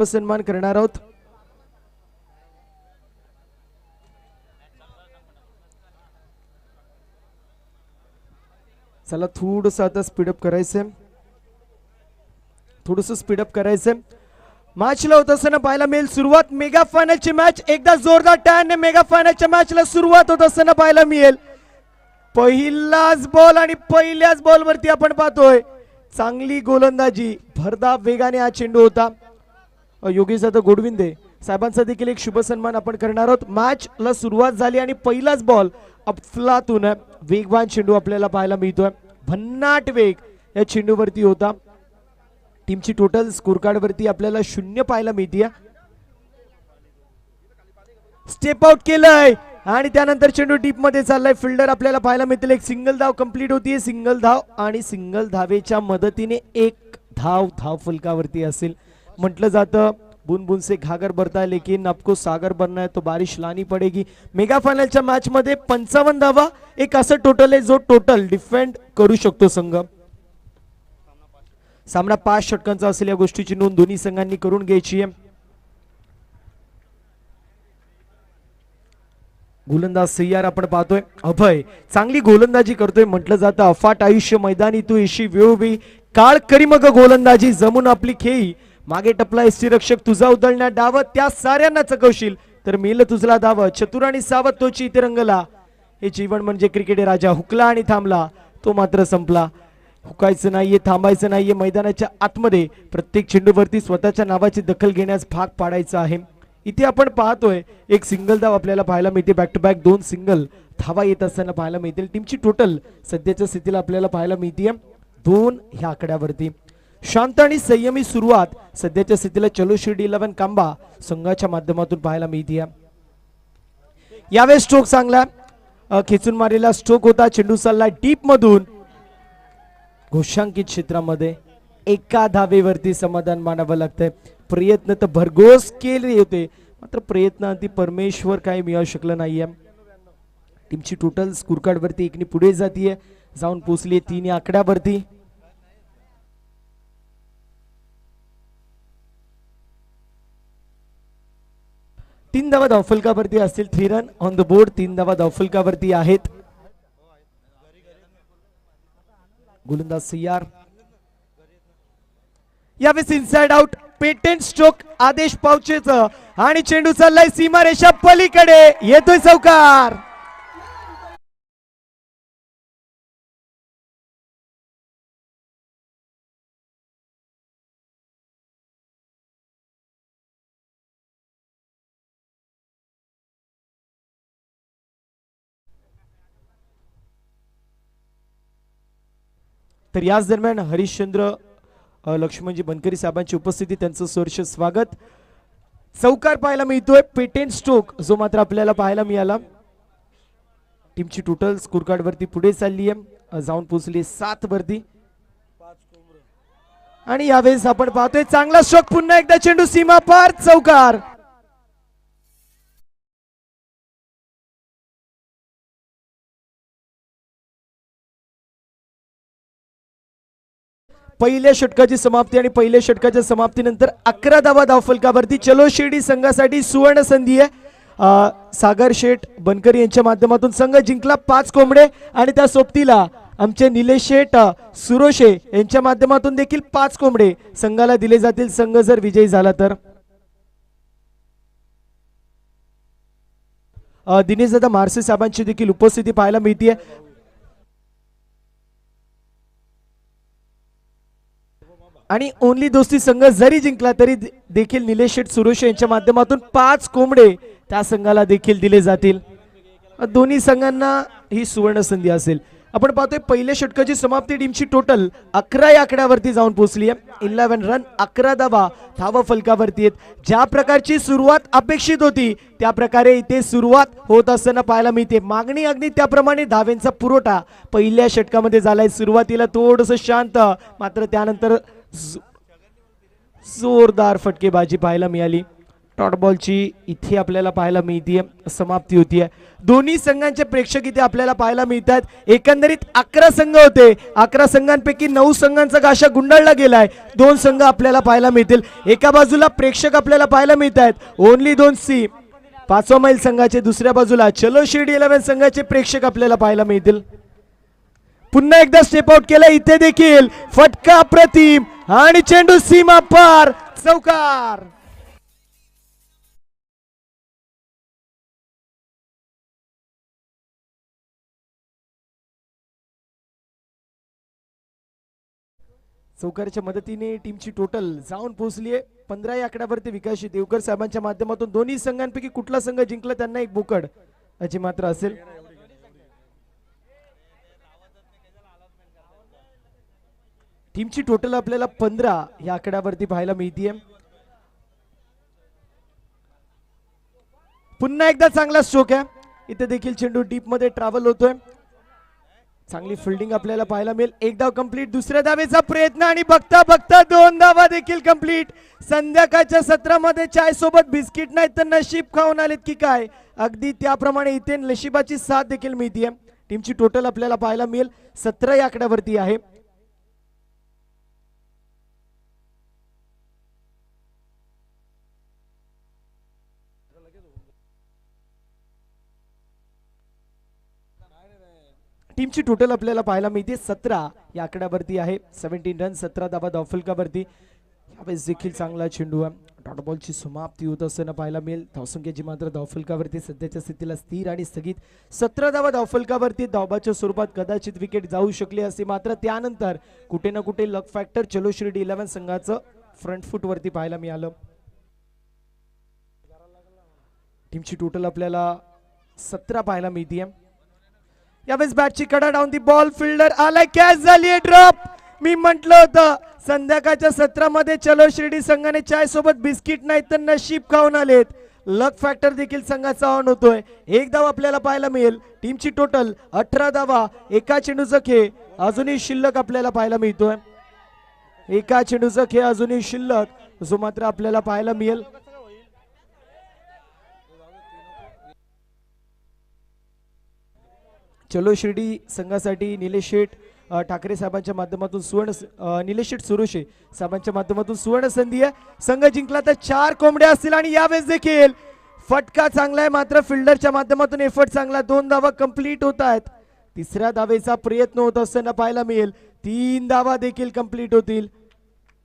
सन्मान करणार आहोत। चला थोडंसं आता स्पीडअप करायचंय, थोडंसं स्पीडअप करायचंय। मॅचला होत असताना पाहायला मिळेल सुरुवात मेगा फायनलची मॅच एकदा जोरदार टाळ्यांनी मेगा फायनलच्या मॅचला सुरुवात होत असताना पाहायला मिळेल। पहिलाच बॉल आणि पहिल्याच बॉल वरती आपण पाहतोय चांगली गोलंदाजी, भरधाव वेगाने हा चेंडू होता। योगेश दादा गोडविंदे साहेबांचा देखील एक शुभ सन्मान आपण करणार आहोत। मॅचला सुरुवात झाली आणि पहिलाच बॉल अफलातून वेगवान चेंडू आपल्याला पाहायला मिळतोय, भन्नाट वेग या चेंडूवरती होता। टीमची टोटल स्कोर कार्ड वरती आपल्याला 0 पाहायला मिळते। स्टेप आउट केलंय आणि त्यानंतर चेंडू डीप मध्ये चाललाय। फिल्डर आपल्याला पाहायला मिळतील, एक सिंगल धाव कंप्लीट होतीये, सिंगल धाव आणि सिंगल धावेच्या मदतीने एक धाव धाव फलकावरती असेल। म्हटलं जातं बुन बुन से घागर भरता है लेकिन आपको सागर बनना है तो बारिश लानी पड़ेगी। मेगा फायनलच्या मॅच मध्ये 55 धावा एक असं टोटल आहे जो टोटल डिफेंड करू शकतो संघ। सामना 5 षटकांचा असेल या गोष्टीची नोंद दोन्ही संघांनी करून घ्यायची आहे। गोलंदाज सय्यार आपण पाहतोय, अभय चांगली गोलंदाजी करतोय। म्हटलं जातं अफाट आयुष्य मैदानी तू येशी वेळोवेळी काळ करी मग गोलंदाजी जमून आपली खेळी। मागे टपला एसटी रक्षक तुझा उधळण्या डाव त्या साऱ्यांना चकवशील तर मेल तुझला धाव। चतुर आणि सावध तोची इथे रंगला, हे जीवन म्हणजे क्रिकेट राजा। हुकला आणि थांबला तो मात्र संपला। हुकायचं नाहीये, थांबायचं नाहीये, मैदानाच्या आतमध्ये प्रत्येक चेंडूवरती स्वतःच्या नावाची दखल घेण्यास भाग पाडायचं आहे। इथे आपण पाहतोय एक सिंगल धाव आपल्याला पाहायला मिळते, बॅक टू बॅक 2 सिंगल धावा येत असताना पाहायला मिळतील। टीमची टोटल सध्याच्या स्थितीला आपल्याला पाहायला मिळते 2 ह्या आकड्यावरती। शांत आणि संयमी सुरुवात सध्याच्या स्थितीला चलो शिर्डी 11 कांबा संघाच्या माध्यमातून पाहायला मिळते। यावेळेस स्ट्रोक चांगला खेचून मारलेला स्ट्रोक होता, चेंडू चालला डीप मधून घोषांकित क्षेत्रामध्ये। एका धावेवरती समाधान मानावं लागतंय। प्रयत्न तर भरघोस केले होते मात्र प्रयत्नांती परमेश्वर काही मिळू शकलं नाहीये। टीमची टोटल स्कोर कार्ड वरती एकनी पुढे जातीये, जाऊन पोहोचली 3 या आकड्यावरती। तीन धावा धावफलकावरती असतील, 3 रन ऑन द बोर्ड। 3 धावा धावफलकावरती आहेत। गोलंदाज सय्यार यावेळेस इनसाइड आउट पेटेंट स्ट्रोक आदेश पावचेचं आणि चेंडू चाललाय सीमारेषा पलीकडे, येतोय चौकार। तर याच दरम्यान हरिश्चंद्र लक्ष्मणजी बनकरी साहेबांची उपस्थिती, त्यांचं सहर्ष स्वागत। चौकार पाहायला मिळतोय, पेटेंट स्ट्रोक जो मात्र आपल्याला पाहायला मिळाला। टीमची टोटल स्कोर कार्ड वरती पुढे चालली आहे, जाऊन पोहोचली 7 वरती। आणि यावेळेस आपण पाहतोय चांगला स्ट्रोक, पुन्हा एकदा चेंडू सीमा पार, चौकार। पहिल्या षटकाची समाप्ती आणि पहिल्या षटकाच्या समाप्तीनंतर 11 धावा धावफलकावरती चलो शिर्डी संघासाठी सुवर्ण संधी आहे। सागर शेठ बनकरी यांच्या माध्यमातून संघ जिंकला 5 कोंबडे आणि त्या सोबतीला आमचे निलेश शेठ सुरोशे यांच्या माध्यमातून देखील 5 कोंबडे संघाला दिले जातील संघ जर विजयी झाला तर। दिनेश दादा मारसे साहेबांची देखील उपस्थिती पाहायला मिळते। आणि ओनली दोस्ती संघ जरी जिंकला तरी देखील निलेश शेठ सुरोश यांच्या माध्यमातून 5 कोंबडे त्या संघाला देखील दिले जातील। दोन्ही संघांना ही सुवर्ण संधी असेल। आपण पाहतोय पहिल्या षटकाची समाप्ती, टीमची टोटल 11 या आकड्यावरती जाऊन पोहोचली आहे। 11 रन 11 धावा धावा फलकावरती आहेत। ज्या प्रकारची सुरुवात अपेक्षित होती त्या प्रकारे इथे सुरुवात होत असताना पाहायला मिळते। मागणी अगदी त्याप्रमाणे धावेंचा पुरवठा पहिल्या षटकामध्ये झालाय। सुरुवातीला थोडंसं शांत मात्र त्यानंतर जोरदार फटकेबाजी पाहायला मिळाली। डॉट बॉलची इथे आपल्याला पाहायला मिळतीये समाप्ती होतीये. दोन्ही संघांचे प्रेक्षक इथे आपल्याला पाहायला मिळतात. एकंदरीत 11 संघ होते. 11 संघांपैकी 9 संघांचा गाशा गुंडाळला गेलाय. 2 संघ आपल्याला पाहायला मिळतील. एका बाजूला प्रेक्षक आपल्याला पाहायला मिळत आहेत ओनली 2 सी 5 मैल संघाचे, दुसऱ्या बाजूला चलो शिर्डी 11 संघाचे प्रेक्षक आपल्याला पाहायला मिळतील. पुन्हा एकदा स्टेप आउट केला इथे देखील फटका अप्रतिम आणि चेंडू सीमा पार चौकार. चौकारच्या मदतीने टीमची टोटल जाऊन पोहोचली आहे 15 या आकड्यावरती. विकास देवकर साहेबांच्या माध्यमातून दोन्ही संघांपैकी कुठला संघ जिंकला त्यांना एक बोकड याची मात्र असेल. टीमची टोटल आपल्याला 15 या आकड्यावरती पाहायला मिळतीये. पुन्हा एकदा चांगला स्ट्रोक आहे. इथे देखील चेंडू डीप मध्ये ट्रॅव्हल होतोय. चांगली फिल्डिंग आपल्याला पाहायला मिळेल. एक धाव कंप्लीट. दुसऱ्या धावेचा प्रयत्न आणि बघता बघता 2 धावा देखील कंप्लीट. संध्याकाळच्या सत्रामध्ये चाय सोबत बिस्किट नाही तर नशीब खाऊन आलेत की काय, अगदी त्याप्रमाणे इथे नशिबाची साथ देखील मिळतीये. टीमची टोटल आपल्याला पाहायला मिळेल 17 या आकड्यावरती आहे. टीमची टोटल आपल्याला पाहायला मिळते 17 या आकड्यावरती आहे. 17 रन 17 धावा धावफलकावरती. यावेळेस देखील चांगला चेंडू आहे. डॉट बॉलची समाप्ती होत असताना पाहायला मिळेल. धावसंख्येची मात्र धावफलकावरती सध्याच्या स्थितीला स्थिर आणि स्थगित 17 धावा धावफलकावरती. धावबाच्या स्वरूपात कदाचित विकेट जाऊ शकली असते, मात्र त्यानंतर कुठे ना कुठे लक फॅक्टर चलो शिर्डी 11 संघाचं फ्रंट फूट वरती पाहायला मिळालं. टीमची टोटल आपल्याला 17 पाहायला मिळते. यावेळेस बॅटची कडा डाऊन दी बॉल. फिल्डर आलाय, कॅच झालीये ड्रॉप. मी म्हटलं होतं संध्याकाळच्या सत्रामध्ये चलो शिर्डी संघाने चाय सोबत बिस्किट नाही तर नशीब खाऊन आलेत. लक फॅक्टर देखील संघाचा ऑन होतोय. एक धाव आपल्याला पाहायला मिळेल. टीमची टोटल 18 धावा. एका चेंडूचा खेळ अजूनही शिल्लक आपल्याला पाहायला मिळतोय. एका चेंडूचा खेळ अजूनही शिल्लक जो मात्र आपल्याला पाहायला मिळेल. चलो शिर्डी संघासाठी निलेश शेठ ठाकरे साहेबांच्या माध्यमातून निलेश शेठ सुरुशे साहेबांच्या माध्यमातून सुवर्ण संधी आहे. संघ जिंकला तर 4 कोंबड्या असतील आणि यावेळेस देखील फटका चांगला आहे, मात्र फिल्डरच्या माध्यमातून एफर्ट चांगला. 2 धावा कंप्लीट होत आहेत. तिसऱ्या धावेचा प्रयत्न होत असताना पाहायला मिळेल. 3 धावा देखील कंप्लीट होतील.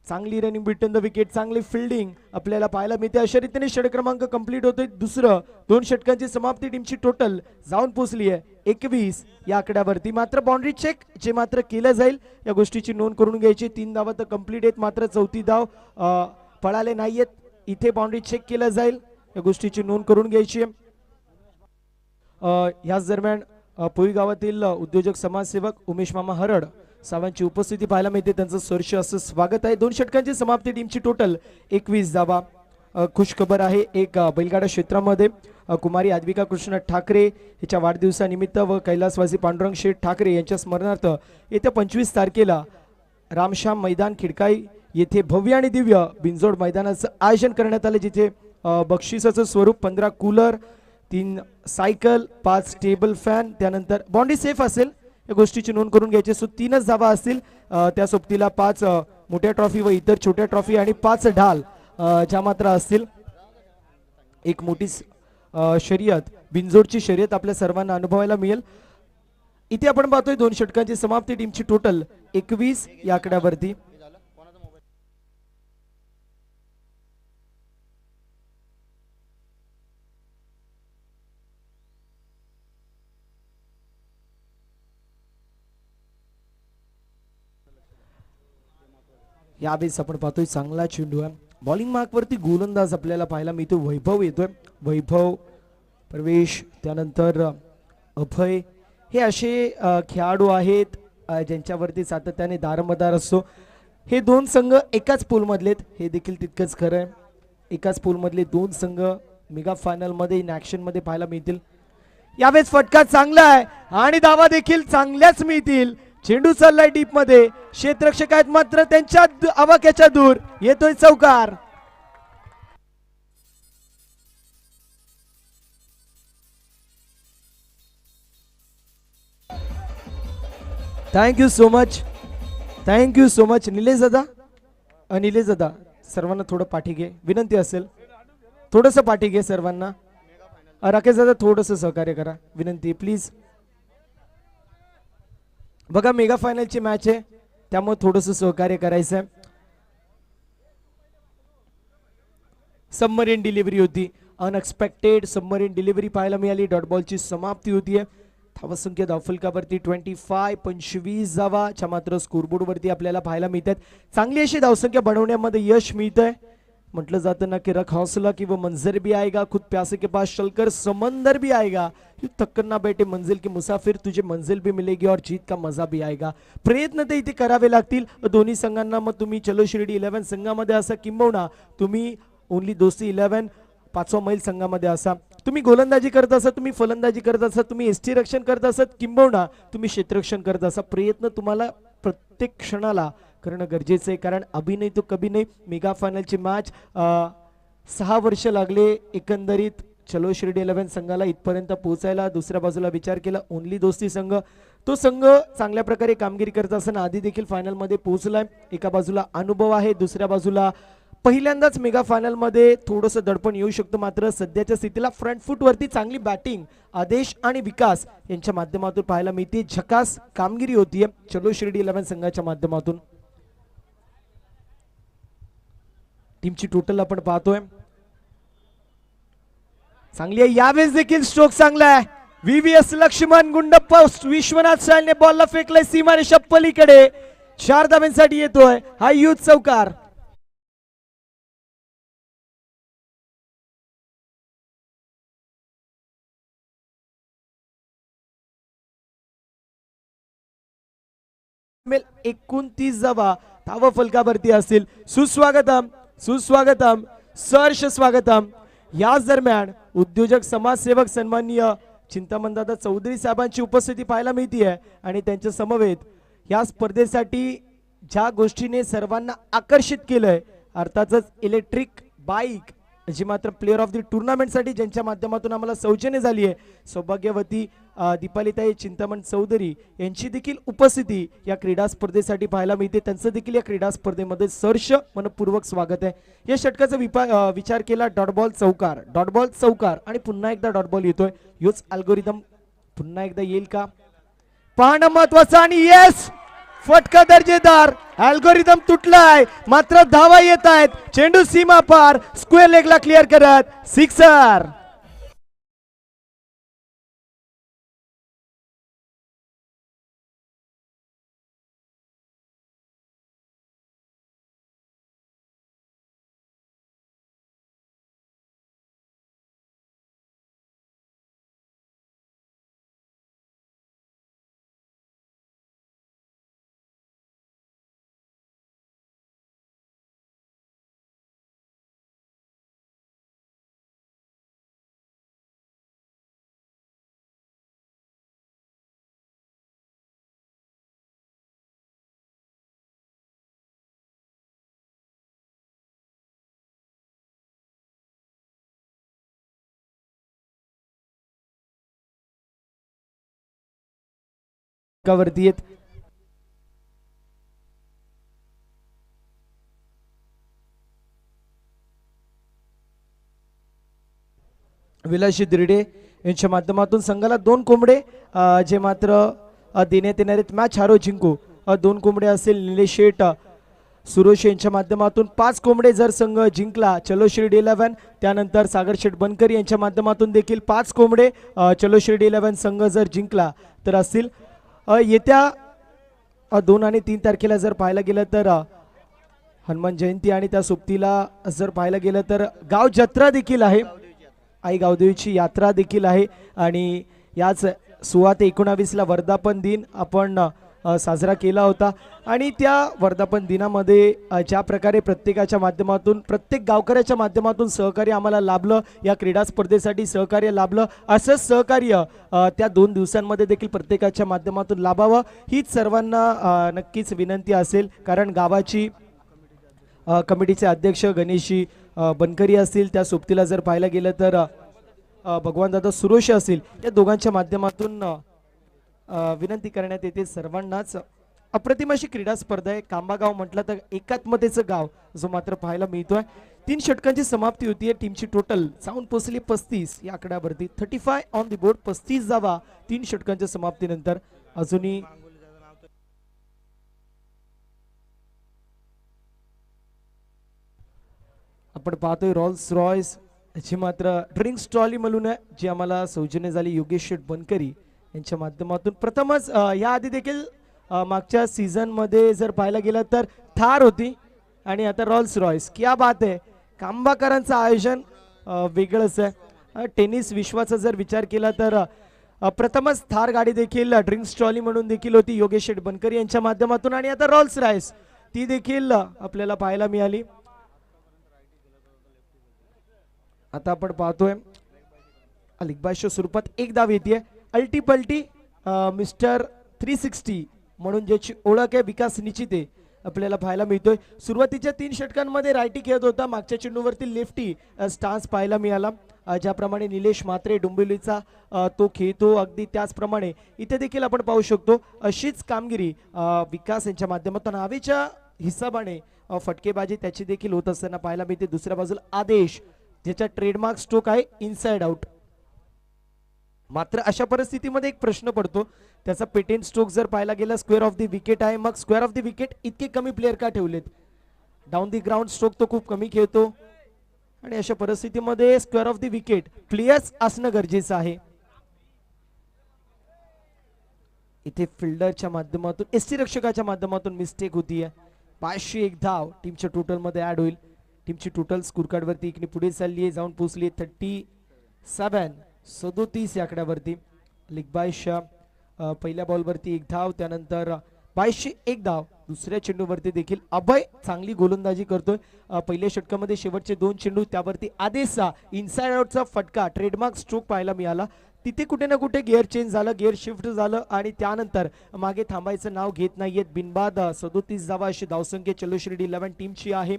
चांगली रनिंग बिटन द विकेट, चांगली फिल्डिंग आपल्याला पाहायला मिळते. अशा रीतीने षटक क्रमांक कंप्लीट होतोय. दुसरं 2 षटकांची समाप्ती. टीमची टोटल जाऊन पोहोचली आहे 21 या आकड्यावरती. मात्र बाउंड्री चेक जे मात्र केलं जाईल या गोष्टीची नोंद करून घ्यायची. 3 धावा तर कंप्लीट आहेत, मात्र 4थी धाव पळाले नाहीयेत. इथे बाउंड्री चेक केलं जाईल या गोष्टीची नोंद करून घ्यायची. याच दरम्यान पोई गावातील उद्योजक समाजसेवक उमेश मामा हरड साहेबांची उपस्थिती पाहायला मिळते. त्यांचं सहर्ष असं स्वागत आहे. 2 षटकांची समाप्ती. टीमची टोटल 21 धावा. खुश खबर आहे, एक बैलगाडा क्षेत्रामध्ये कुमारी आद्विका कृष्ण ठाकरे याच्या वाढदिवसानिमित्त व कैलासवासी पांडुरंग शेठ ठाकरे यांच्या स्मरणार्थ येत्या 25 तारखेला रामश्याम मैदान खिडकाई येथे भव्य आणि दिव्य बिनजोड मैदानाचं आयोजन करण्यात आले, जिथे बक्षिसाचं स्वरूप 15 कूलर, 3 सायकल, 5 टेबल फॅन, त्यानंतर बॉन्डी सेफ असेल या गोष्टीची नोंद करून घ्यायची. सो 3च धावा असतील. त्या सोबतीला 5 मोठ्या ट्रॉफी व इतर छोट्या ट्रॉफी आणि 5 ढाल ज्या मात्र असतील. एक मोठी शर्यत, बिनजोडची शर्यत आपल्या सर्वांना अनुभवायला मिळेल. इथे आपण पाहतोय 2 षटकांची समाप्ती. टीमची टोटल 21 या आकड्यावरती. यावेळेस आपण पाहतोय चांगला चेंडू आहे. बॉलिंग मार्क वरती गोलंदाज आपल्याला पाहायला मिळतो. वैभव येतोय. वैभव, प्रवेश, त्यानंतर अभय हे असे खेळाडू आहेत ज्यांच्यावरती सातत्याने दारमदार असतो. हे 2 संघ एकाच पूलमधले आहेत, हे देखील तितकंच खरं आहे. एकाच पूलमधले 2 संघ मेगा फायनल मध्ये इन ऍक्शन मध्ये पाहायला मिळतील. यावेळेस फटका चांगला आहे आणि धावा देखील चांगल्याच मिळतील. चेंडू चाललाय डीप मध्ये. क्षेत्ररक्षक आहेत मात्र त्यांच्या आवाक्याच्या दूर. येतोय चौकार. Thank you so much, thank you so much. Nilesh दादा, निलेश दादा, सर्वांना थोडं पाठी घे, विनंती असेल थोडंसं पाठी घे सर्वांना. राकेश दादा थोडंसं सहकार्य करा, विनंती प्लीज. बघा मेगा फायनलची मॅच आहे, त्यामुळे थोडंसं सहकार्य करायचं आहे. सबमरीन डिलिव्हरी होती, अनएक्सपेक्टेड सबमरीन डिलिव्हरी पाहायला मिळाली. डॉट बॉलची समाप्ती होतीये. धावसंख्या धावफलकावरती 25 25 धावाच्या मात्र स्कोरबोर्डवरती आपल्याला पाहायला मिळतात. चांगली अशी धावसंख्या बनवण्यामध्ये यश मिळतंय. म्हटलं जातं ना की रख हौसला की वो मंजर भी आएगा, खुद प्यासे के पास चलकर समंदर भी आएगा. यू थक्कर ना बैठे मंजिल की मुसाफिर, तुझे मंजिल भी मिलेगी और जीत का मजा भी आएगा. प्रयत्न तर इथे करावे लागतील दोन्ही संघांना. मग तुम्ही चलो शिर्डी 11 संघामध्ये असा, किंबहुना तुम्ही ओनली दोस्ती 11 5 मैल संघामध्ये असा, तुम्ही गोलंदाजी करत असा, तुम्ही फलंदाजी करत असा, तुम्ही एसटी रक्षण करत असत, किंबहुना तुम्ही क्षेत्ररक्षण करत असा, प्रयत्न तुम्हाला प्रत्येक क्षणाला करणं गरजेचं आहे. कारण अभी नाही तो कभी नाही. मेगा फायनलची मॅच 6 वर्ष लागले एकंदरीत चलो शिर्डी 11 संघाला इथपर्यंत पोहोचायला. दुसऱ्या बाजूला विचार केला ओनली दोस्ती संघ, तो संघ चांगल्या प्रकारे कामगिरी करत असताना आधी देखील फायनलमध्ये पोहोचलाय. एका बाजूला अनुभव आहे, दुसऱ्या बाजूला पहिल्यांदाच मेगा फायनलमध्ये थोडंसं दडपण येऊ शकतं. मात्र सध्याच्या स्थितीला फ्रंट फूटवरती चांगली बॅटिंग आदेश आणि विकास यांच्या माध्यमातून पाहायला मिळते. झकास कामगिरी होतीये चलो शिर्डी 11 संघाच्या माध्यमातून. टीमची टोटल आपण पाहतोय चांगली आहे. यावेळेस देखील स्ट्रोक चांगला आहे. व्हीव्हीएस लक्ष्मण गुंडप्पा विश्वनाथ सायलने बॉलला फेकलाय सीमारेषा पलीकडे. 4 धाब्यांसाठी येतोय हा युथ चौकार. मिळेल 29 धावा धावा फलकावरती असतील. सुस्वागतम सुस्वागतम सहर्ष स्वागतम. याच दरम्यान उद्योजक समाजसेवक सन्माननीय चिंतामणदादा चौधरी साहेबांची उपस्थिती पाहायला मिळते आणि त्यांच्या समवेत या स्पर्धेसाठी ज्या गोष्टीने सर्वांना आकर्षित केलंय अर्थातच इलेक्ट्रिक बाईक जी मात्र प्लेअर ऑफ द टुर्नामेंटसाठी ज्यांच्या माध्यमातून आम्हाला सौजन्य झाली आहे सौभाग्यवती दीपालीताई चिंतामण चौधरी यांची देखील उपस्थिती या क्रीडा स्पर्धेसाठी पाहायला मिळते. त्यांचं देखील या क्रीडा स्पर्धेमध्ये सहर्ष मनपूर्वक स्वागत आहे. या षटकाचा विचार केला डॉट बॉल चौकार, डॉट बॉल चौकार आणि पुन्हा एकदा डॉट बॉल येतोय. योच अल्गोरिदम पुन्हा एकदा येईल का पाहणं महत्वाचं. आणि येस फटका दर्जेदार अल्गोरिदम तुटलाय मात्र धावा येत आहेत. चेंडू सीमा पार स्क्वेअर लेगला क्लिअर करत सिक्सर. वरती येत विलाशी दिरडे यांच्या माध्यमातून संघाला 2 कोंबडे जे मात्र देण्यात येणार आहेत. मॅच हारो जिंकू 2 कोंबडे असेल. निलेश शेठ सुरोश यांच्या माध्यमातून 5 कोंबडे जर संघ जिंकला चलो शिर्डी 11. त्यानंतर सागर शेठ बनकर यांच्या माध्यमातून देखील 5 कोंबडे चलो शिर्डी 11 संघ जर जिंकला तर असतील. येत्या 2 आणि 3 तारखेला जर पाहायला गेलं तर हनुमान जयंती आणि त्या सोबतीला जर पाहायला गेलं तर गाव जत्रा देखील आहे. आई गावदेवीची यात्रा देखील आहे आणि याच 16 ते 19 वर्धापन दिन आपण साजरा केला होता. आणि त्या वर्धापन दिनामध्ये ज्या प्रकारे प्रत्येकाच्या माध्यमातून प्रत्येक गावकऱ्याच्या माध्यमातून सहकार्य आम्हाला लाभलं, या क्रीडा स्पर्धेसाठी सहकार्य लाभलं, असंच सहकार्य त्या 2 दिवसांमध्ये देखील प्रत्येकाच्या माध्यमातून लाभावं हीच सर्वांना नक्कीच विनंती असेल. कारण गावाची कमिटीचे अध्यक्ष गणेशजी बनकरी असतील, त्या सोबतीला जर पाहायला गेलं तर भगवान दादा सुरोश असतील, या दोघांच्या माध्यमातून विनंती करण्यात येते सर्वांनाच. अप्रतिम अशी क्रीडा स्पर्धा आहे. कांबागाव म्हटलं तर एकात्मतेचं गाव जो मात्र पाहायला मिळतोय. 3 षटकांची समाप्ती होतीये. टीमची टोटल जाऊन पोहोचली 35 या आकड्यावरती. 35 ऑन दी बोर्ड, 35 धावा 3 षटकांच्या समाप्तीनंतर. अजूनही आपण पाहतोय रॉल्स रॉयस जी मात्र ड्रिंक्स ट्रॉली म्हणून आहे, जी आम्हाला सौजन्य झाली योगेश शेठ बनकरी यांच्या माध्यमातून. प्रथमच या आधी देखील मागच्या सीझन मध्ये जर पाहायला गेलं तर थार होती आणि आता रॉल्स रॉयस. क्या बात आहे. कांबाकरांचं आयोजन वेगळंच आहे. टेनिस विश्वाचा जर विचार केला तर प्रथमच थार गाडी देखील ड्रिंक्स ट्रॉली म्हणून देखील होती योगेश शेठ बनकरी यांच्या माध्यमातून. आणि आता रॉल्स रॉयस ती देखील आपल्याला पाहायला मिळाली. आता आपण पाहतोय लिगबाशच्या स्वरूपात एक धाव येते. अल्टी पल्टी मिस्टर 360 म्हणून ज्याची ओळख आहे विकास निचिते आपल्याला पाहायला मिळतोय. सुरुवातीच्या 3 षटकांमध्ये रायटी खेळत होता. मागच्या चेंडूवरती लेफ्टी स्टान्स पाहायला मिळाला. ज्याप्रमाणे निलेश म्हात्रे डोंबिवलीचा तो खेळतो अगदी त्याचप्रमाणे इथे देखील आपण पाहू शकतो अशीच कामगिरी विकास यांच्या माध्यमातून हवेच्या हिसाबाने फटकेबाजी त्याची देखील होत असताना पाहायला मिळते. दुसऱ्या बाजूला आदेश ज्याचा ट्रेडमार्क स्ट्रोक आहे इनसाइड आउट. मात्र अशा परिस्थितीमध्ये एक प्रश्न पडतो त्याचा पेटेंट स्ट्रोक जर पाहायला गेला स्क्वेअर ऑफ द विकेट आहे. मग स्क्वेअर ऑफ द विकेट इतके कमी प्लेयर का ठेवलेत. डाऊन दी ग्राउंड स्ट्रोक तो खूप कमी खेळतो आणि अशा परिस्थितीमध्ये square of the wicket players असणं गरजेचं आहे. इथे फिल्डरच्या माध्यमातून एसटी रक्षकाच्या माध्यमातून मिस्टेक होतीये. 501 धाव टीमच्या टोटल मध्ये ऍड होईल. टीमची टोटल स्कोर कार्ड वरती इकडे पुढे चालली आहे जाऊन पोहोचली 37 या आकड्यावरती. लिगबायच्या पहिल्या बॉलवरती 1 धाव त्यानंतर 2201 धाव दुसऱ्या चेंडूवरती देखील अभय चांगली गोलंदाजी करतोय. पहिल्या षटकामध्ये शेवटचे 2 चेंडू त्यावरती आदेशचा इनसाइड आउटचा फटका ट्रेडमार्क स्ट्रोक पाहायला मिळाला. तिथे कुठे ना कुठे गिअर चेंज झालं गिअर शिफ्ट झालं आणि त्यानंतर मागे थांबायचं नाव घेत नाहीयेत. बिनबाद 37 धावा अशी धावसंख्या चलोश्री 11 टीमची आहे.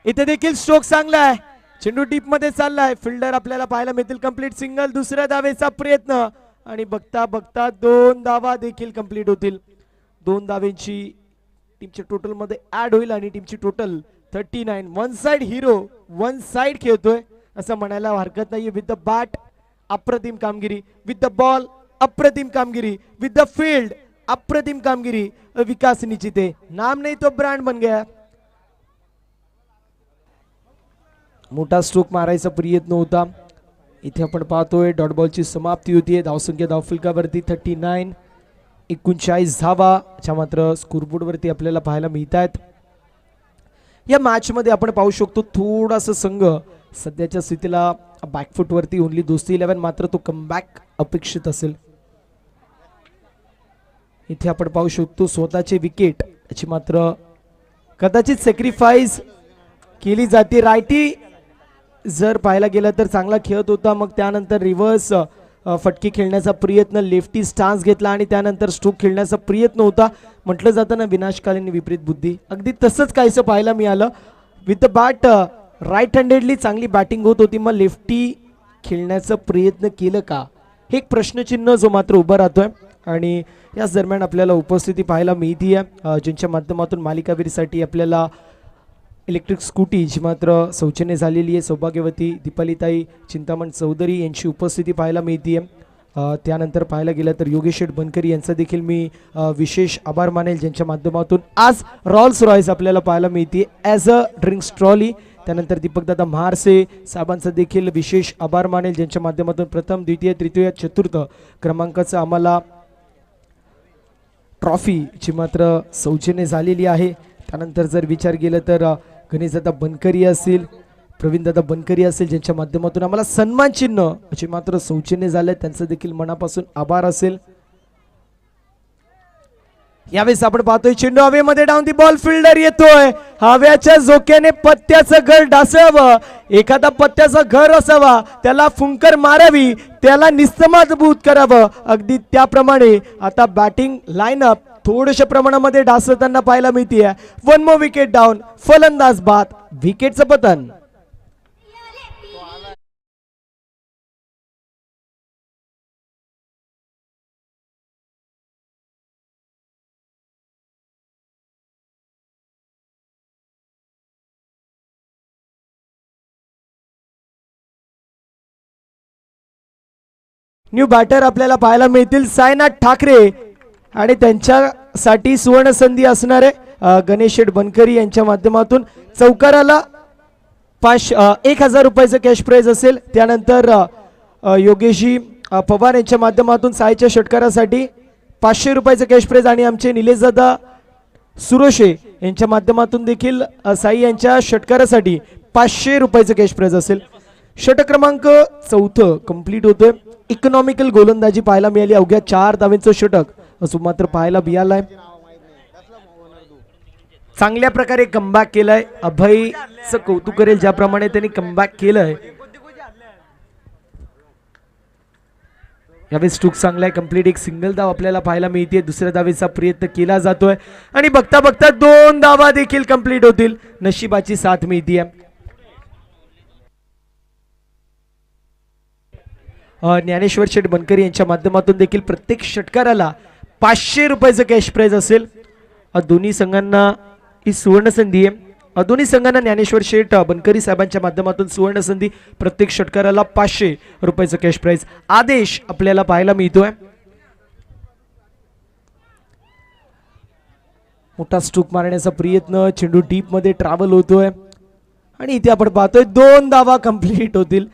इथे देखील स्ट्रोक चांगला आहे. चेंडू डीप मध्ये चाललाय. फिल्डर आपल्याला पाहायला मिळतील. कंप्लीट सिंगल दुसऱ्या धावेचा प्रयत्न आणि बघता बघता 2 धावा देखील कंप्लीट होतील. 2 धावेंची टीमच्या टोटल मध्ये ऍड होईल आणि टीमची total 39. One side hero one side खेळतोय असं म्हणायला हरकत नाही. विथ द बॅट अप्रतिम कामगिरी, विथ द बॉल अप्रतिम कामगिरी, विथ द फील्ड अप्रतिम कामगिरी. विकास निचिते नाम नहीं तो ब्रांड बन गया. मोठा स्ट्रोक मारायचा प्रयत्न होता. इथे आपण पाहतोय डॉट बॉलची समाप्ती होतीये. धावसंख्या धावफलकावरती 39. 39 धावा मात्र स्कोरबोर्ड वरती आपल्याला पाहायला मिळत आहेत. या मॅच मध्ये आपण पाहू शकतो थोडासा संघ सध्याच्या स्थितीला बॅकफुट वरती ओनली दोस्ती 11 मात्र तो कमबॅक अपेक्षित असेल. इथे आपण पाहू शकतो स्वतःचे विकेट याची मात्र कदाचित सॅक्रिफाईस केली जाते. रायटी जर पाहायला गेलं तर चांगला खेळत होता. मग त्यानंतर रिव्हर्स फटके खेळण्याचा प्रयत्न लेफ्टी स्टान्स घेतला आणि त्यानंतर स्ट्रोक खेळण्याचा प्रयत्न होता. म्हटलं जातं ना विनाशकालीन विपरीत बुद्धी अगदी तसंच काहीसं पाहायला मिळालं. With the bat right handedly चांगली बॅटिंग होत होती. मग लेफ्टी खेळण्याचा प्रयत्न केलं का हे एक प्रश्नचिन्ह जो मात्र उभं राहतोय. आणि याच दरम्यान आपल्याला उपस्थिती पाहायला मिळतीये ज्यांच्या माध्यमातून मालिकावीरसाठी आपल्याला इलेक्ट्रिक स्कूटी जी मात्र सौजन्य झालेली आहे. सौभाग्यवती दीपालीताई चिंतामण चौधरी यांची उपस्थिती पाहायला मिळतीये. त्यानंतर पाहायला गेलं तर योगेश शेठ बनकरी यांचा देखील मी विशेष आभार मानेल ज्यांच्या माध्यमातून आज रॉल्स रॉयस आपल्याला पाहायला मिळते ॲज अ ड्रिंक्स ट्रॉली. त्यानंतर दीपकदादा महारसे साहेबांचा देखील विशेष आभार मानेल ज्यांच्या माध्यमातून प्रथम द्वितीय तृतीय चतुर्थ क्रमांकाचं आम्हाला ट्रॉफी जी मात्र सौजन्य झालेली आहे. त्यानंतर जर विचार केला तर गणेशदादा बनकरी असेल प्रवीणदादा बनकरी असेल ज्यांच्या माध्यमातून आम्हाला सन्मान चिन्ह जे मात्र सौजन्य झाले त्यांचं देखील मनापासून आभार असेल. यावेळेस आपण पाहतोय चेंडू हवेमध्ये डाऊन दी बॉल फिल्डर येतोय. हव्याच्या झोक्याने पत्त्याचं घर ढासावं. एखादा पत्त्याचं घर असावा त्याला फुंकर मारावी त्याला निस्तमजबूत करावं. अगदी त्याप्रमाणे आता बॅटिंग लाईनअप थोड्याशा प्रमाणामध्ये ढासळताना पाहायला मिळते. 1 मोर विकेट डाऊन फलंदाज बाद विकेटचं पतन. न्यू बॅटर आपल्याला पाहायला मिळतील साईनाथ ठाकरे आणि त्यांच्यासाठी सुवर्ण संधी असणार आहे गणेश शेठ बनकरी यांच्या माध्यमातून चौकाराला 1000 रुपयाचं कॅश प्राइज असेल. त्यानंतर योगेशजी पवार यांच्या माध्यमातून साईच्या षटकारासाठी 500 रुपयाचं कॅश प्राइज आणि आमचे निलेश दादा सुरोशे यांच्या माध्यमातून देखील साई यांच्या षटकारासाठी 500 रुपयाचं कॅश प्राइज असेल. षटक क्रमांक 4 कंप्लीट होतोय. इकॉनॉमिकल गोलंदाजी पाहायला मिळाली अवघ्या 4 धावांचं षटक असं मात्र पाहायला मिळालंय. चांगल्या प्रकारे कमबॅक केलाय. अभयचं कौतुक करेल ज्याप्रमाणे त्यांनी कमबॅक केलंय. यावेळी स्ट्रोक चांगला आहे. कंप्लीट एक सिंगल धाव आपल्याला पाहायला मिळते. दुसऱ्या धावेचा प्रयत्न केला जातोय आणि बघता बघता 2 धावा देखील कंप्लीट होतील. नशिबाची साथ मिळते. ज्ञानेश्वर शेठ बनकरी यांच्या माध्यमातून देखील प्रत्येक षटकाराला 500 रुपयाचं कॅश प्राइज असेल. दोन्ही संघांना ही सुवर्ण संधी आहे. दोन्ही संघांना ज्ञानेश्वर शेठ बनकरी साहेबांच्या माध्यमातून सुवर्ण संधी. प्रत्येक षटकाराला 500 रुपयाचं कॅश प्राइज. आदेश आपल्याला पाहायला मिळतोय. मोठा स्ट्रोक मारण्याचा प्रयत्न. चेंडू डीप मध्ये ट्रॅव्हल होतोय आणि इथे आपण पाहतोय 2 धावा कंप्लीट होतील.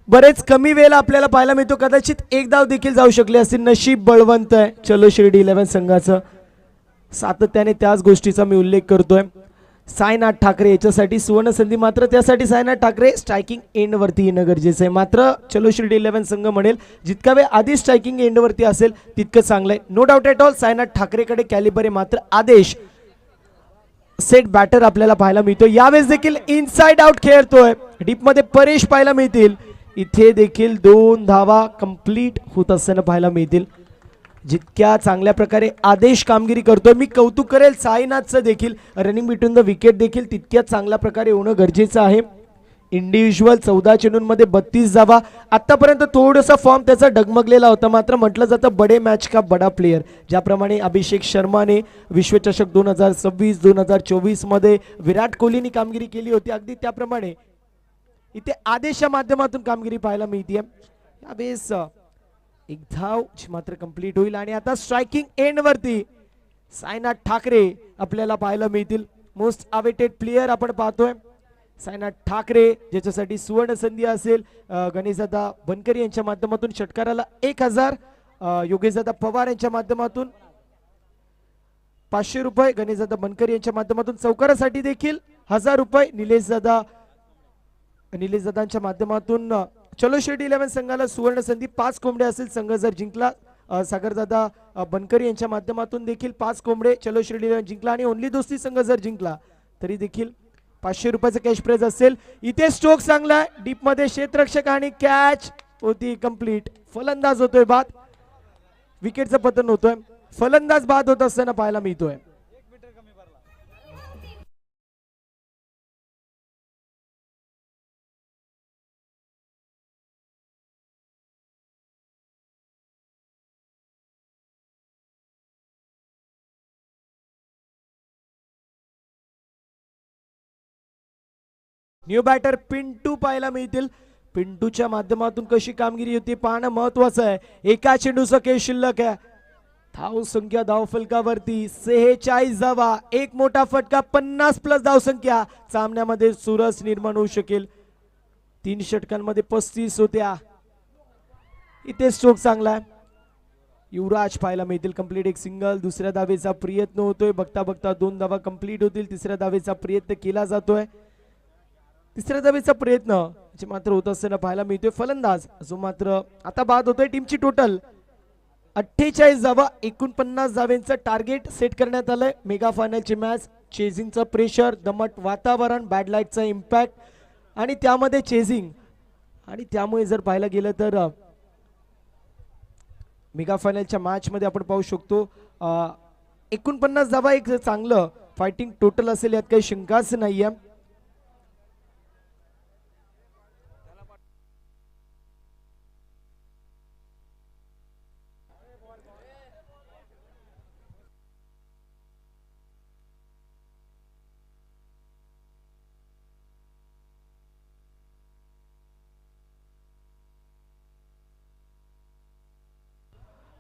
बरेच कमी वेळेला आपल्याला पाहायला मिळतो. कदाचित एक धाव देखील जाऊ शकले असतील. नशीब बळवंत आहे चलो शिर्डी 11 संघाचं. सातत्याने त्याच गोष्टीचा मी उल्लेख करतोय. साईनाथ ठाकरे याच्यासाठी सुवर्ण संधी. मात्र त्यासाठी साईनाथ ठाकरे स्ट्रायकिंग एंड वरती येणं गरजेचं आहे. मात्र चलो शिर्डी 11 संघ म्हणेल जितका वेळ आधी स्ट्रायकिंग एंड वरती असेल तितकं चांगलं आहे. No doubt at all Sainath ठाकरेकडे कॅलिबर आहे. मात्र आदेश सेट बॅटर आपल्याला पाहायला मिळतो. यावेळेस देखील इनसाइड आउट खेळतोय. डीप मध्ये परेश पाहायला मिळतील. इथे देखील 2 धावा कंप्लीट होत असताना पाहायला मिळतील. जितक्या चांगल्या प्रकारे आदेश कामगिरी करतोय. मी कौतुक करेल साईनाथचं देखील. रनिंग बिटवीन द विकेट देखील तितक्याच चांगल्या प्रकारे होणं गरजेचं आहे. इंडिव्हिज्युअल 14 चेंडूंमध्ये 32 धावा. आतापर्यंत थोडासा फॉर्म त्याचा डगमगलेला होता. मात्र म्हटलं जातं बडे मॅच का बडा प्लेयर. ज्याप्रमाणे अभिषेक शर्माने विश्वचषक 2026 2024 मध्ये विराट कोहलीने कामगिरी केली होती अगदी त्याप्रमाणे इथे आदेशच्या माध्यमातून कामगिरी पाहायला मिळते. यावेळेस एक धाव मात्र कंप्लीट होईल आणि आता स्ट्रायकिंग एंड वरती साईनाथ ठाकरे आपल्याला पाहायला मिळतील. मोस्ट अवेटेड प्लेयर आपण पाहतोय साईनाथ ठाकरे ज्याच्यासाठी सुवर्ण संधी असेल. गणेशदादा बनकरी यांच्या माध्यमातून षटकाराला 1000. योगेशदादा पवार यांच्या माध्यमातून 500 रुपये. गणेशदादा बनकरी यांच्या माध्यमातून चौकारासाठी देखील 1000 रुपये. निलेशदादांच्या माध्यमातून चलो शिर्डी 11 संघाला सुवर्ण संधी. 5 कोंबडे असेल संघ जर जिंकला. सागरदादा बनकरी यांच्या माध्यमातून देखील 5 कोंबडे चलो शिर्डी 11 जिंकला आणि ओनली दोस्ती संघ जर जिंकला तरी देखील 500 रुपयाचं कॅश प्राइज असेल. इथे स्ट्रोक चांगला आहे. डीप मध्ये क्षेत्ररक्षक आणि कॅच होती कंप्लीट. फलंदाज होतोय बाद. विकेटचं पतन होतोय. फलंदाज बाद होत असताना पाहायला मिळतोय. न्यू बॅटर पिंटू पाहायला मिळतील. पिंटूच्या माध्यमातून कशी कामगिरी होती पाहणं महत्वाचं आहे. एका चेंडूचं केस शिल्लक आहे. धाव संख्या धाव फलकावरती 46 धावा. एक मोठा फटका 50+ धाव संख्या. सामन्यामध्ये चुरस निर्माण होऊ शकेल. 3 षटकांमध्ये 35 होत्या. इथे स्ट्रोक चांगला आहे. युवराज पाहायला मिळतील. कंप्लीट एक सिंगल. दुसऱ्या धावेचा प्रयत्न होतोय. बघता बघता 2 धावा कंप्लीट होतील. तिसऱ्या धावेचा प्रयत्न केला जातोय. तिसऱ्या धावेचा प्रयत्न मात्र होत असताना पाहायला मिळतोय. फलंदाज जो मात्र आता बाद होतोय. टीमची टोटल 48 धावा. 49 धावेंचं टार्गेट सेट करण्यात आलंय. मेगा फायनलची मॅच. चेझिंगचं प्रेशर, दमट वातावरण, बॅड लाईटचा इम्पॅक्ट आणि त्यामध्ये चेझिंग आणि त्यामुळे जर पाहायला गेलं तर मेगा फायनलच्या मॅच मध्ये आपण पाहू शकतो 49 धावा एक चांगलं फायटिंग टोटल असेल यात काही शंकाच नाहीये.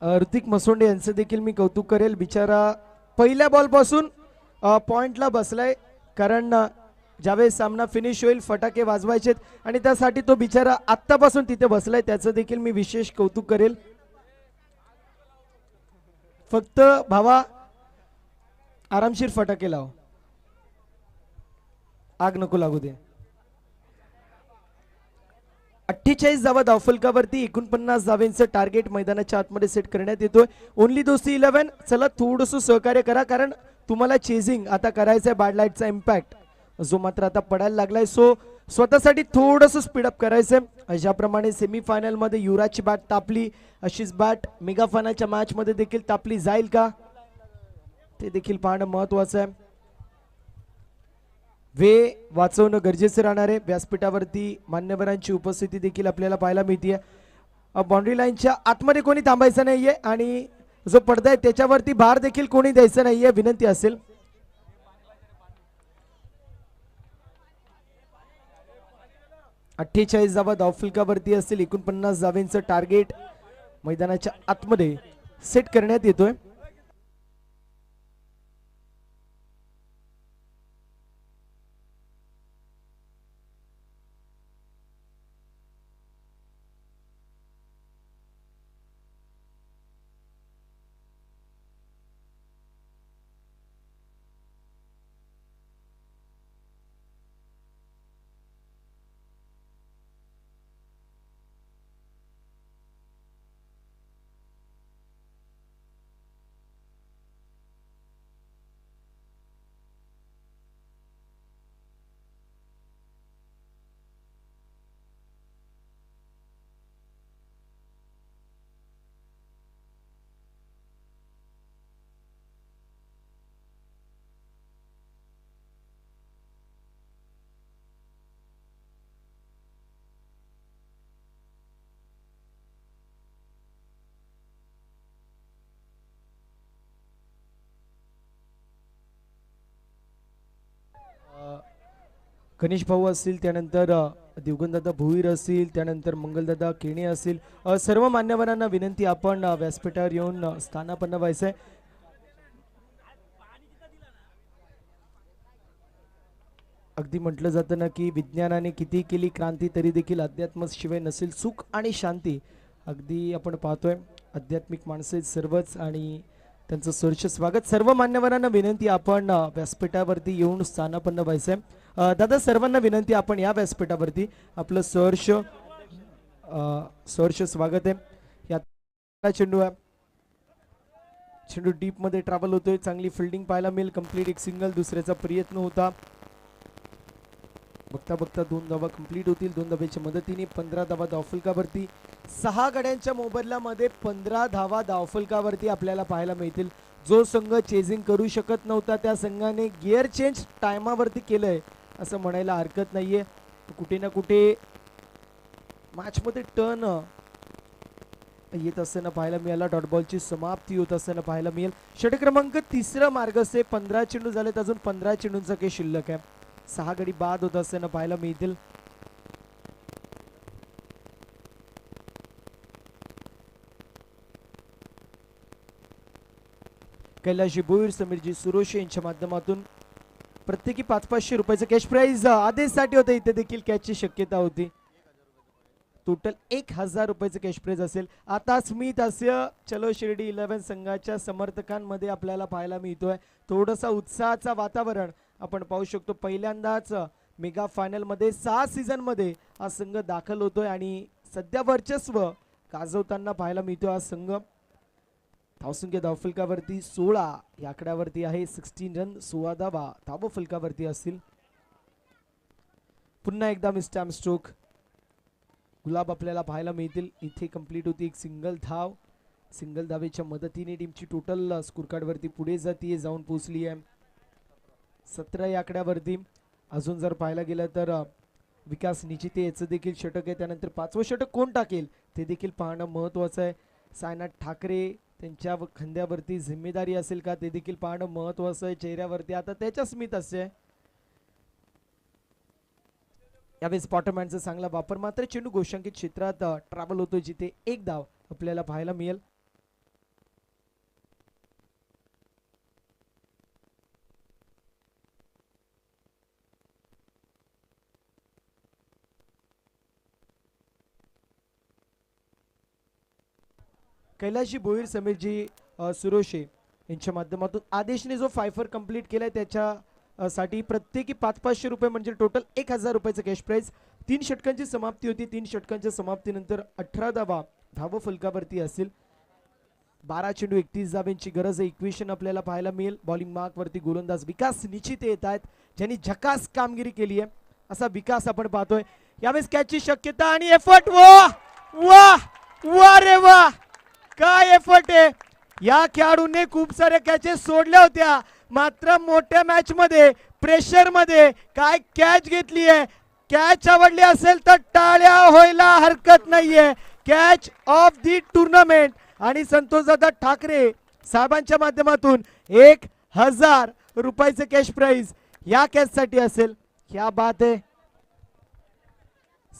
ऋतिक मसोंडे यांचं देखील मी कौतुक करेल. बिचारा पहिल्या बॉल पासून पॉइंटला बसलाय, कारण ज्यावेळेस सामना फिनिश होईल फटाके वाजवायचेत आणि त्यासाठी तो बिचारा आत्तापासून तिथे बसलाय. त्याचं देखील मी विशेष कौतुक करेल. फक्त भावा आरामशीर फटाके लाव, आग नको लागू दे. 48 धावा धावफलकावरती 49 धावेंचं टार्गेट मैदानाच्या आतमध्ये सेट करण्यात येतोय. ओनली दोस्ती 11. चला थोडंसं सहकार्य करा, कारण तुम्हाला चेजिंग आता करायचंय. बॅड लाईटचा इम्पॅक्ट जो मात्र आता पडायला लागलाय, सो स्वतःसाठी थोडंसं स्पीडअप करायचंय. ज्याप्रमाणे सेमीफायनल मध्ये युवराजची बॅट तापली, अशीच बॅट मेगा फायनलच्या मॅच मध्ये देखील तापली जाईल का ते देखील पाहणं महत्वाचं आहे. वेळ वाचवणं गरजेचं राहणार आहे. व्यासपीठावरती मान्यवरांची उपस्थिती देखील आपल्याला पाहायला मिळते. बाउंड्री लाईनच्या आतमध्ये कोणी थांबायचं नाहीये आणि जो पडदा आहे त्याच्यावरती भार देखील कोणी द्यायचं नाहीये, विनंती असेल. अठ्ठेचाळीस धावा धावफलकावरती असतील. 49 धावेंचं टार्गेट मैदानाच्या आतमध्ये सेट करण्यात येतोय. गणेश भाऊ असतील, त्यानंतर दिवगनदादा भोईर असतील, त्यानंतर मंगलदादा केणे असतील, सर्व मान्यवरांना विनंती, आपण व्यासपीठावर येऊन स्थानापन्न व्हायचंय. अगदी म्हटलं जातं ना की विज्ञानाने किती केली क्रांती तरी देखील अध्यात्म शिवाय नसेल सुख आणि शांती. अगदी आपण पाहतोय आध्यात्मिक माणसे सर्वच आणि त्यांचं सहर्ष स्वागत. सर्व मान्यवरांना विनंती, आपण व्यासपीठावरती येऊन स्थानापन्न व्हायचंय. दादा सर्वांना विनंती, आपण या व्यासपीठावरती, आपलं सहर्ष स्वागत आहे. या चेंडू आहे, चेंडू डीप मध्ये ट्रॅव्हल होतोय. चांगली फिल्डिंग पाहायला मिळेल. कंप्लीट एक सिंगल, दुसऱ्याचा प्रयत्न होता. बघता बघता 2 धावा कंप्लीट होतील. 2 धावेच्या मदतीने 15 धावा धावफलकावरती. 6 गड्यांच्या मोबदल्यामध्ये 15 धावा धावफलकावरती आपल्याला पाहायला मिळतील. जो संघ चेजिंग करू शकत नव्हता त्या संघाने गिअर चेंज टायमावरती केलंय असं म्हणायला हरकत नाहीये. कुठे ना कुठे मॅच मध्ये टर्न येत असताना पाहायला मिळाला. डॉट बॉलची समाप्ती होत असताना पाहायला मिळेल. षटक क्रमांक 3 मार्गस्थ. 15 चेंडू झालेत, अजून 15 चेंडूंचा काही शिल्लक आहे. 6 गडी बाद होत असताना पाहायला मिळतील. कैलाशी भोईर, समीरजी सुरोशे यांच्या माध्यमातून प्रत्येकी 500-500 रुपयाचं कॅश प्राइज आदेशसाठी होतं. इथे देखील कॅचची शक्यता होती. टोटल 1000 रुपयाचं कॅश प्राइज असेल. आता स्मित हास्य चलो शिर्डी 11 संघाच्या समर्थकांमध्ये आपल्याला पाहायला मिळतोय. थोडंसं उत्साहाचं वातावरण आपण पाहू शकतो. पहिल्यांदाच मेगा फायनल मध्ये 6 सीझन मध्ये हा संघ दाखल होतोय आणि सध्या वर्चस्व गाजवताना पाहायला मिळतोय हा संघ. धावसंख्या धावफलकावरती 16 या आकड्यावरती आहे. 16 रन 16 धावा धावफलकावरती असतील. पुन्हा एकदा मिस्टर स्ट्रोक गुलाब आपल्याला पाहायला मिळतील. इथे कंप्लीट होती एक सिंगल धाव. सिंगल धावेच्या मदतीने टीमची टोटल स्कोर कार्ड वरती पुढे जातीये, जाऊन पोहोचली आहे 17 या आकड्यावरती. अजून जर पाहायला गेलं तर विकास निचिते याचं देखील षटक आहे. त्यानंतर 5वं षटक कोण टाकेल ते देखील पाहणं महत्वाचं आहे. सायनाथ ठाकरे त्यांच्या खांद्यावरती जिम्मेदारी असेल का ते देखील पाहणं महत्वाचं आहे. चेहऱ्यावरती आता त्याच्या स्मित असे यावेळेस स्पॉटरमॅनचा चांगला वापर. मात्र चेंडू गोशांकित क्षेत्रात ट्रॅव्हल होतो, जिथे एक धाव आपल्याला पाहायला मिळेल. कैलाशी भोईर समीरजी सुरोशे यांच्या माध्यमातून आदेशने जो फायफर कंप्लीट केलाय त्याच्या साठी प्रत्येकी 500 रुपये म्हणजे टोटल 1000 रुपयाचं कॅश प्राइज. 3 षटकांची समाप्ती होती. 3 षटकांच्या समाप्तीनंतर 18 धावा धाव फलकावरती असेल. 12 चेंडू 31 धाब्यांची गरज आहे. इक्वेशन आपल्याला पाहायला मिळेल. बॉलिंग मार्क वरती गोलंदाज विकास निश्चित येत आहेत ज्यांनी झकास कामगिरी केली आहे असा विकास आपण पाहतोय. यावेळेस कॅचची शक्यता आणि एफर्ट. वा वा वा रे वा, काय एफर्ट आहे. या खेळाडूने खूप साऱ्या कॅचेस सोडल्या होत्या मात्र मोठ्या मॅच मध्ये प्रेशर मध्ये काय कॅच घेतली आहे. कॅच आवडली असेल तर टाळ्या व्हायला हरकत नाहीये. कॅच ऑफ दी टुर्नामेंट आणि संतोषदादा ठाकरे साहेबांच्या माध्यमातून 1000 रुपयाचं कॅश प्राइज या कॅच साठी असेल. क्या बात आहे.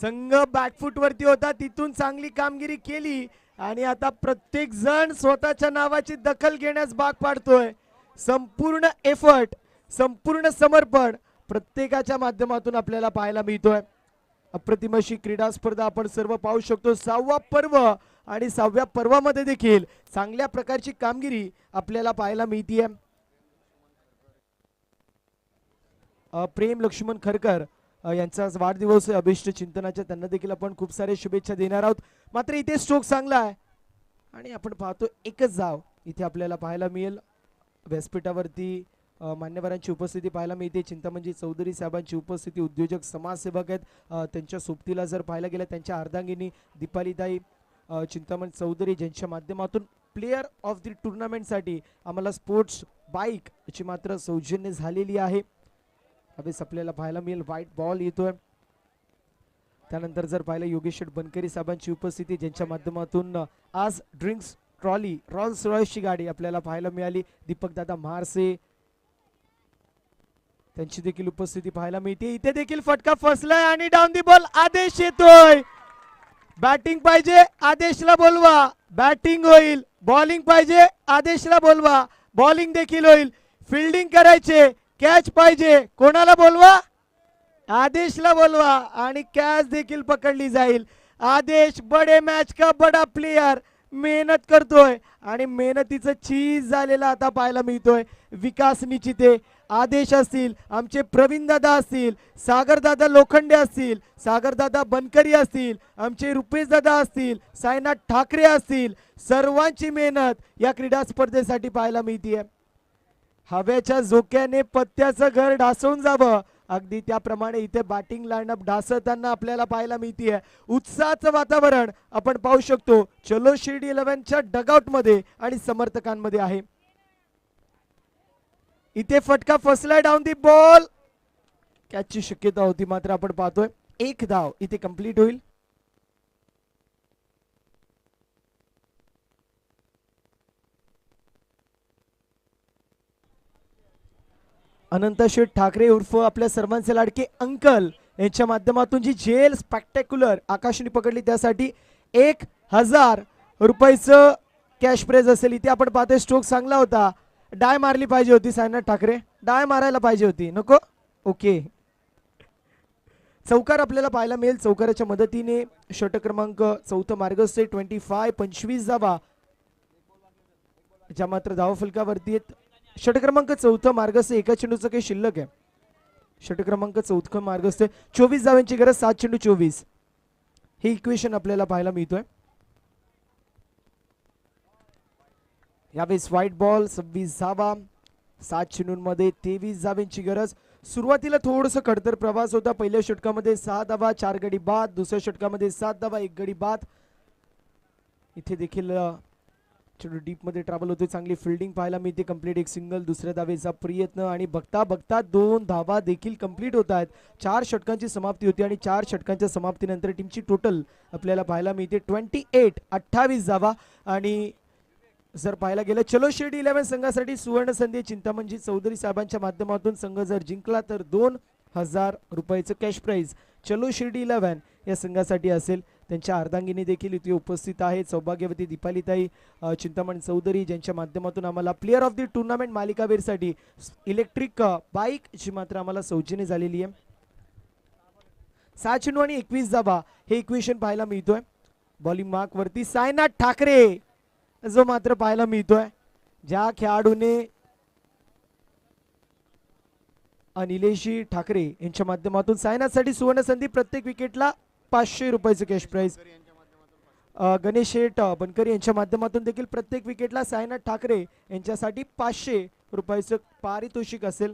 संघ बॅकफुट वरती होता तिथून चांगली कामगिरी केली आणि आता प्रत्येक जण स्वतःच्या नावाची दखल घेण्यास भाग पाडतोय. संपूर्ण एफर्ट संपूर्ण समर्पण प्रत्येकाच्या माध्यमातून आपल्याला पाहायला मिळतोय. अप्रतिम अशी क्रीडा स्पर्धा आपण सर्व पाहू शकतो. 6वा पर्व आणि 6व्या पर्वामध्ये देखील चांगल्या प्रकारची कामगिरी आपल्याला पाहायला मिळतीये. प्रेम लक्ष्मण खरकर यांचा वाढदिवस अभिष्ट चिंतनाच्या त्यांना देखील आपण खूप सारे शुभेच्छा देणार आहोत. मात्र इथे स्ट्रोक चांगला आहे आणि आपण पाहतो एकच धाव इथे आपल्याला पाहायला मिळेल. व्यासपीठावरती मान्यवरांची उपस्थिती पाहायला मिळते. चिंतामणजी चौधरी साहेबांची उपस्थिती, उद्योजक समाजसेवक आहेत. त्यांच्या सोबतीला जर पाहायला गेलं त्यांच्या अर्धांगिनी दीपालीताई चिंतामण चौधरी ज्यांच्या माध्यमातून प्लेयर ऑफ द टुर्नामेंट साठी आम्हाला स्पोर्ट्स बाईक ची मात्र सौजन्य झालेली आहे. यावेळेस आपल्याला पाहायला मिळेल व्हाईट बॉल येतोय. त्यानंतर जर पाहिलं योगेश बनकरी साहेबांची उपस्थिती ज्यांच्या माध्यमातून आज ड्रिंक्स ट्रॉली रॉल्स रॉयसची गाडी आपल्याला पाहायला मिळाली. दीपक दादा म्हारसे त्यांची देखील उपस्थिती पाहायला मिळते. इथे देखील फटका फसलाय आणि डाऊन दी बॉल आदेश येतोय. बॅटिंग पाहिजे आदेशला बोलवा, बॅटिंग होईल. बॉलिंग पाहिजे आदेशला बोलवा, बॉलिंग देखील होईल. फिल्डिंग करायचे, कॅच पाहिजे कोणाला बोलवा, आदेशला बोलवा आणि कॅच देखील पकडली जाईल. आदेश बडे मॅच का बडा प्लेयर मेहनत करतोय आणि मेहनतीचं चीज झालेला आता पाहायला मिळतोय. विकास निश्चिते आदेश असतील, आमचे प्रवीण दादा असतील, सागर दादा लोखंडे असतील, सागर दादा बनकरी असतील, आमचे रुपेश दादा असतील, साईनाथ ठाकरे असतील, सर्वांची मेहनत या क्रीडा स्पर्धेसाठी पाहायला मिळते. हव्याच्या झोक्याने पत्त्याचं घर ढासवून जावं अगदी त्याप्रमाणे इथे बॅटिंग लाईनअप ढासळताना आपल्याला पाहायला मिळते. उत्साहाचं वातावरण आपण पाहू शकतो चलो शिर्डी 11च्या डगआउट मध्ये आणि समर्थकांमध्ये आहे. इथे फटका फसलाय डाऊन दी बॉल, कॅचची शक्यता होती मात्र आपण पाहतोय एक धाव इथे कंप्लीट होईल. अनंत शेठ ठाकरे उर्फ आपल्या सर्वांचे लाडके अंकल यांच्या माध्यमातून जी जेल स्पेक्टॅक्युलर आकाशने पकडली त्यासाठी 1000 रुपयाचं कॅश प्राइज असेल. इथे आपण पाहतोय स्ट्रोक चांगला होता. डाय मारली पाहिजे होती सायनाथ ठाकरे, डाय मारायला पाहिजे होती, नको. ओके, चौकार आपल्याला पाहायला मिळेल. चौकाराच्या मदतीने षटक क्रमांक 4 मार्गस्थ 25 धावा ज्या मात्र धाव फलकावरती आहेत. षटक क्रमांक 4 मार्गस्थ एका चेंडूचं काही शिल्लक आहे. षटक क्रमांक 4 मार्गस्थ 24 धावांची गरज, 7 चेंडू 24 हे इक्वेशन आपल्याला पाहायला मिळतोय. यावेळेस व्हाईट बॉल 26 धावा, 7 चेंडूंमध्ये 23 धावांची गरज. सुरुवातीला थोडंसं खडतर प्रवास होता. पहिल्या षटकामध्ये 6 धावा 4 गडी बाद, दुसऱ्या षटकामध्ये 7 धावा 1 गडी बाद. इथे देखील चेंडू डीप मध्ये ट्रॅव्हल होते. चांगली फिल्डिंग पाहायला मिळते. कंप्लीट एक सिंगल, दुसऱ्या धावेचा प्रयत्न आणि बघता बघता 2 धावा देखील कंप्लीट होत आहेत. 4 षटकांची समाप्ती होती आणि 4 षटकांच्या समाप्तीनंतर टीमची टोटल आपल्याला पाहायला मिळते 28 धावा. आणि जर पाहायला गेलं चलो शिर्डी 11 संघासाठी सुवर्ण संधी चिंतामणजी चौधरी साहेबांच्या माध्यमातून संघ जर जिंकला तर 2000 रुपयाचं कॅश प्राइज चलो शिर्डी 11 या संघासाठी असेल. त्यांच्या अर्धांगिनी देखील इथे उपस्थित आहेत. सौभाग्यवती दीपालीताई चिंतामण चौधरी ज्यांच्या माध्यमातून आम्हाला प्लेयर ऑफ द टुर्नामेंट मालिकावीरसाठी इलेक्ट्रिक बाईक ची मात्र आम्हाला सौजन्य झालेली आहे. 6 चेंडू आणि 21 धावा हे इक्वेशन पाहायला मिळतोय. बॉलिंग मार्क वरती सायनाथ ठाकरे जो मात्र पाहायला मिळतोय. ज्या खेळाडूने निलेशजी ठाकरे यांच्या माध्यमातून सायनासाठी सुवर्ण संधी, प्रत्येक विकेटला 500 रुपयाचं कॅश प्राइज. गणेश शेठ बनकरी यांच्या माध्यमातून देखील प्रत्येक विकेटला सायनाथ ठाकरे यांच्यासाठी 500 रुपयाचं पारितोषिक असेल.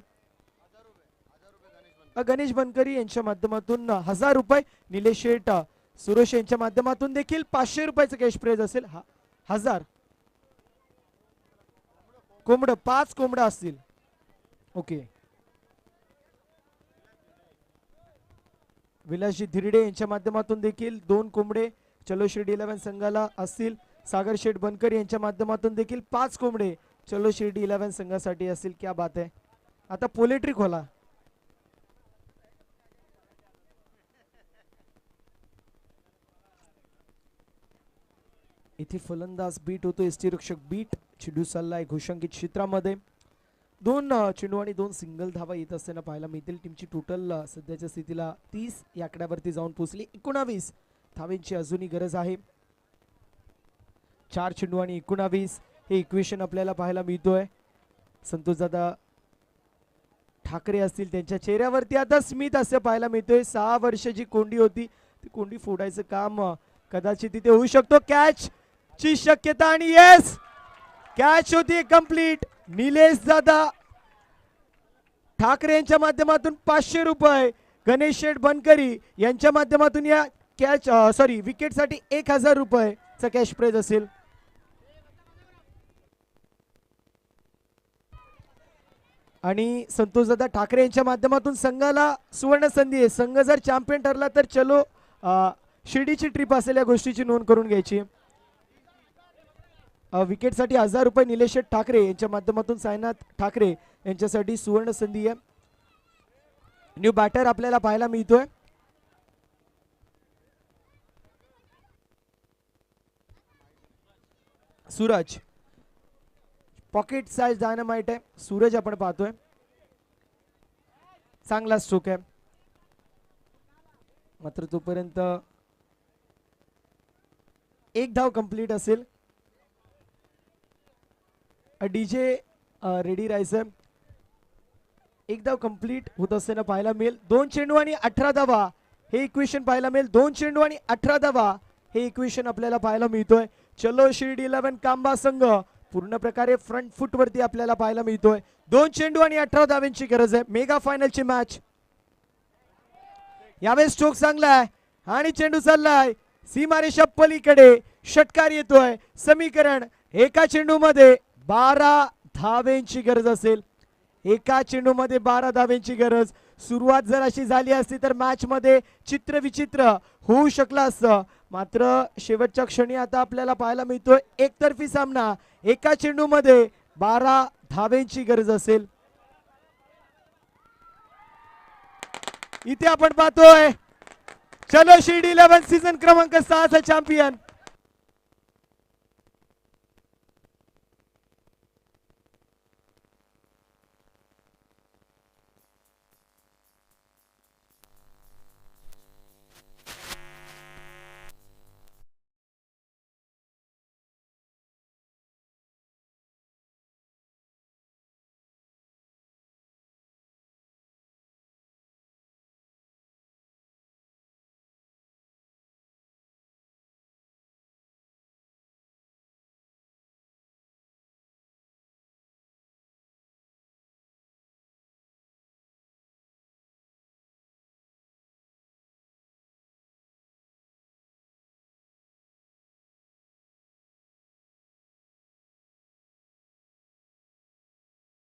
गणेश बनकरी यांच्या माध्यमातून 1000 रुपये. निलेश शेठ सुरेश यांच्या माध्यमातून देखील 500 रुपयाचं कॅश प्राइज असेल. 1000 कोंबड, 5 कोंबडा असतील. ओके. विलासजी धिरडे यांच्या माध्यमातून देखील 2 कोंबडे चलो शिर्डी 11 संघाला असतील. सागर शेठ बनकर यांच्या माध्यमातून देखील 5 कोंबडे चलो शिर्डी 11 संघासाठी असतील. क्या बात आहे. आता पोलेट्री खोला. इथे फलंदाज बीट होतो, एसटी रक्षक बीट. चेंडू चाललाय घोषांकित क्षेत्रामध्ये. 2 चेंडू आणि 2 सिंगल धावा येत असताना पाहायला मिळतील. टीमची टोटल सध्याच्या स्थितीला 30 या आकड्यावरती जाऊन पोहोचली. 19 धावेंची अजूनही गरज आहे. 4 चेंडू आणि 19 हे इक्वेशन आपल्याला पाहायला मिळतोय. संतोषदादा ठाकरे असतील, त्यांच्या चेहऱ्यावरती आता स्मित असं पाहायला मिळतोय. 6 वर्षाची कोंडी होती, ती कोंडी फोडायचं काम कदाचित तिथे होऊ शकतो. कॅच ची शक्यता आणि येस, कॅच होती कंप्लीट. निलेश दादा ठाकरे यांच्या माध्यमातून 500 रुपये. गणेश शेठ बनकरी यांच्या माध्यमातून या कॅच विकेट साठी 1000 रुपयेचा कॅश प्राइज असेल. आणि संतोषदादा ठाकरे यांच्या माध्यमातून संघाला सुवर्ण संधी आहे. संघ जर चॅम्पियन ठरला तर चलो शिर्डीची ट्रिप असेल, या गोष्टीची नोंद करून घ्यायची. विकेट साठी 1000 रुपये निलेश ठाकरे यांच्या माध्यमातून सायनाथ ठाकरे यांच्यासाठी सुवर्ण संधी आहे. न्यू बॅटर आपल्याला पाहायला मिळतोय. सूरज, पॉकेट साइज डायनामाइट आहे. सूरज आपण पाहतोय, चांगला स्ट्रोक आहे. मात्र तोपर्यंत 1 धाव कंप्लीट असेल. डीजे रेडी राहायचं. 1 धाव कंप्लीट होत असताना पाहायला मिळेल. 2 चेंडू आणि 18 धावा हे इक्वेशन पाहायला मिळेल. 2 चेंडू आणि 18 धावा हे इक्वेशन आपल्याला पाहायला मिळतोय. चलो शिर्डी 11 कांबा संघ पूर्ण प्रकारे फ्रंट फुट वरती आपल्याला पाहायला मिळतोय. 2 चेंडू आणि 18 धावांची गरज आहे. मेगा फायनलची मॅच. यावेळेस स्ट्रोक चांगला आहे आणि चेंडू चाललाय सीमारेषा पलीकडे. षटकार येतोय. समीकरण, एका चेंडू मध्ये 12 धावेंची गरज असेल. एका चेंडू मध्ये 12 धावेंची गरज. सुरुवात जर अशी झाली असती तर मॅच मध्ये चित्र विचित्र होऊ शकला असतं. मात्र शेवटच्या क्षणी आता आपल्याला पाहायला मिळतोय एकतर्फी सामना. एका चेंडू मध्ये 12 धावेंची गरज असेल. इथे आपण पाहतोय चलो शिर्डी 11 सीझन क्रमांक 6 चा चॅम्पियन